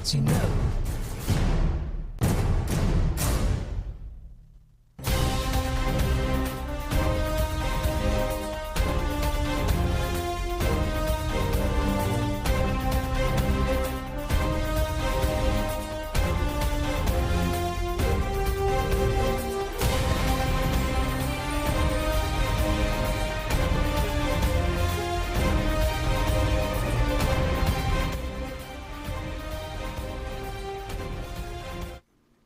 lets you know.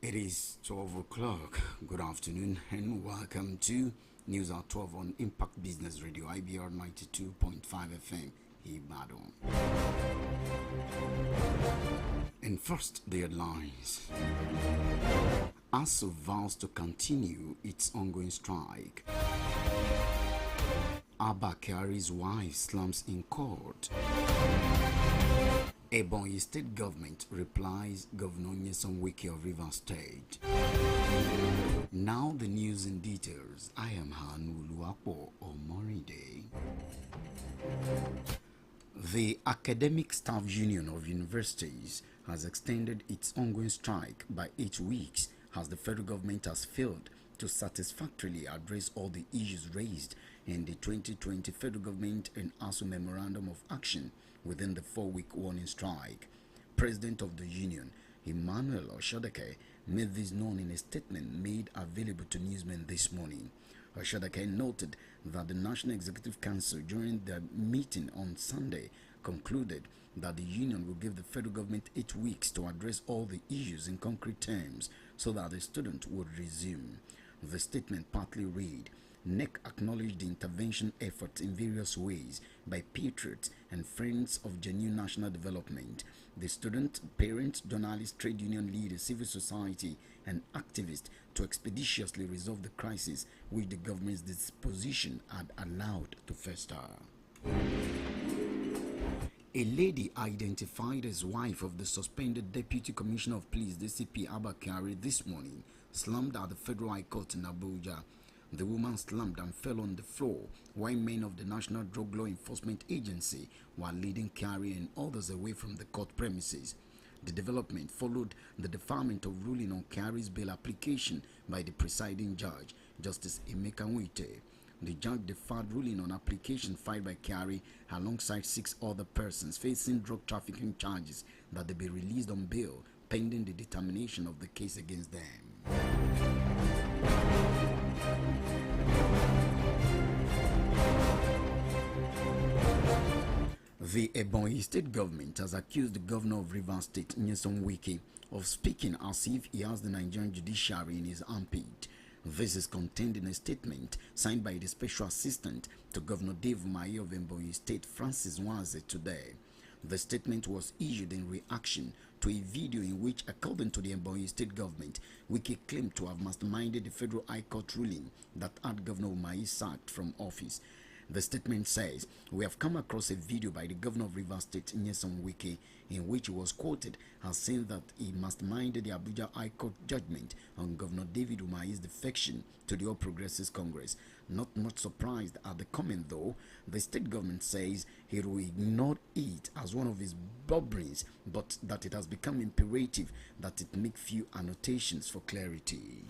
It is 12 o'clock. Good afternoon and welcome to News at 12 on Impact Business Radio, Ibr92.5FM, Ibadan. And first, the headlines. ASU vows to continue its ongoing strike. Abba Kyari's wife slumps in court. Ebonyi State Government replies Governor Nyesom Wike of Rivers State. Now the news in details. I am Han Uluapo Omoride. The Academic Staff Union of Universities has extended its ongoing strike by 8 weeks as the federal government has failed to satisfactorily address all the issues raised in the 2020 federal government and ASU Memorandum of Action within the 4-week warning strike. President of the union, Emmanuel Oshadeke, made this known in a statement made available to newsmen this morning. Oshadeke noted that the National Executive Council during their meeting on Sunday concluded that the union will give the federal government 8 weeks to address all the issues in concrete terms so that the student would resume. The statement partly read, NEC acknowledged the intervention efforts in various ways by patriots and friends of genuine national development. The student, parents, journalists, trade union leaders, civil society, and activists to expeditiously resolve the crisis which the government's disposition had allowed to fester. A lady identified as wife of the suspended Deputy Commissioner of Police, DCP Abba Kyari, this morning slumped at the Federal High Court in Abuja. The woman slumped and fell on the floor while men of the National Drug Law Enforcement Agency were leading Kyari and others away from the court premises. The development followed the deferment of ruling on Kyari's bail application by the presiding judge, Justice Emeka Nwite. The judge deferred ruling on application filed by Kyari alongside 6 other persons facing drug trafficking charges that they be released on bail pending the determination of the case against them. The Ebonyi State Government has accused the Governor of Rivers State, Nyesom Wike, of speaking as if he has the Nigerian judiciary in his armpit. This is contained in a statement signed by the Special Assistant to Governor Dave Umahi of Ebonyi State, Francis Nwaze, today. The statement was issued in reaction to a video in which, according to the Ebonyi State Government, Wike claimed to have masterminded the Federal High Court ruling that had Governor Umahi sacked from office. The statement says, "We have come across a video by the Governor of Rivers State, Nyesom Wike, in which he was quoted as saying that he masterminded the Abuja High Court judgment on Governor David Umahi's defection to the All Progressives Congress. Not much surprised at the comment, though. The state government says he will ignore it as one of his bobberings, but that it has become imperative that it make few annotations for clarity."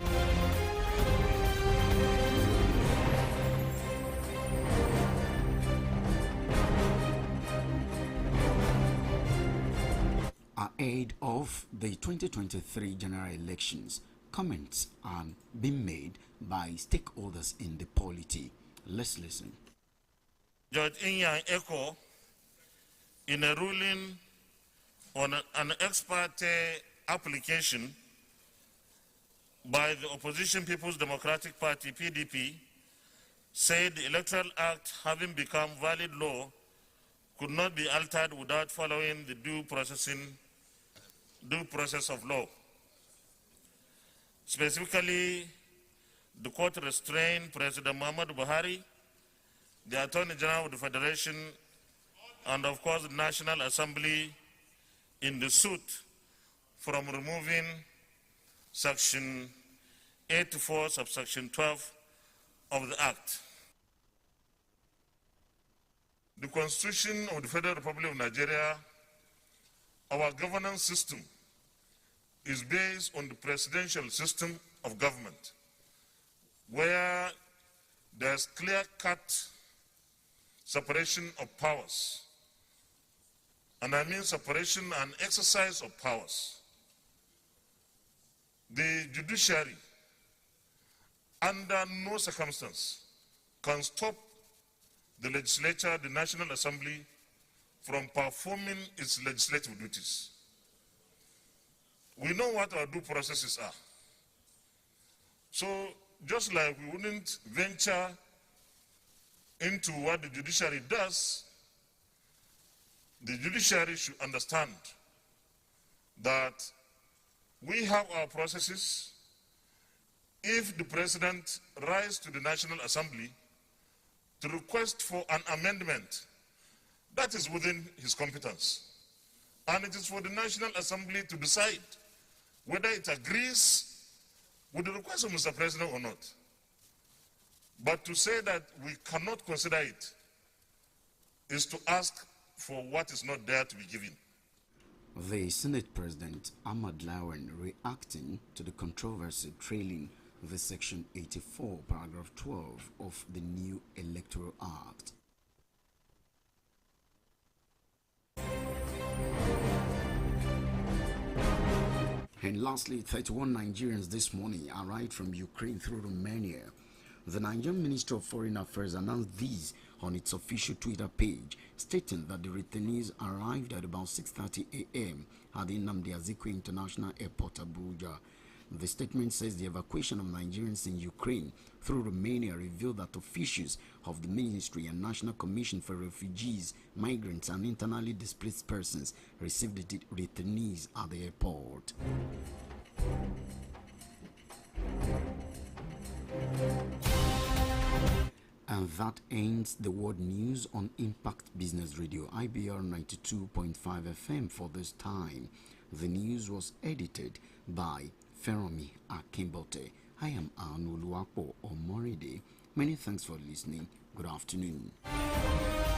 Ahead of the 2023 general elections, comments are being made by stakeholders in the polity. Let's listen. Judge Inyang Eko, in a ruling on an ex parte application by the Opposition People's Democratic Party, PDP, said the Electoral Act, having become valid law, could not be altered without following the due process of law. Specifically, the court restrained President Muhammadu Buhari, the Attorney General of the Federation, and of course the National Assembly in the suit from removing Section 84, subsection 12 of the Act. The Constitution of the Federal Republic of Nigeria, our governance system, is based on the presidential system of government, where there's clear-cut separation of powers. And I mean separation and exercise of powers. The judiciary, under no circumstance, can stop the legislature, the National Assembly, from performing its legislative duties. We know what our due processes are. So just like we wouldn't venture into what the judiciary does, the judiciary should understand that we have our processes. If the president writes to the National Assembly to request for an amendment, that is within his competence. And it is for the National Assembly to decide whether it agrees with the request of Mr. President or not. But to say that we cannot consider it is to ask for what is not there to be given. The Senate President Ahmad Lawan reacting to the controversy trailing the Section 84, Paragraph 12 of the new Electoral Act. And lastly, 31 Nigerians this morning arrived from Ukraine through Romania. The Nigerian Ministry of Foreign Affairs announced these on its official Twitter page, stating that the returnees arrived at about 6:30 a.m. at the Nnamdi Azikiwe International Airport, Abuja. The statement says the evacuation of Nigerians in Ukraine through Romania revealed that officials of the Ministry and National Commission for Refugees, Migrants and Internally Displaced Persons received the returnees at the airport. And that ends the world news on Impact Business Radio, Ibr92.5 FM for this time. The news was edited by Feromi Akimbote. I am Anuluapo Omoride. Many thanks for listening. Good afternoon.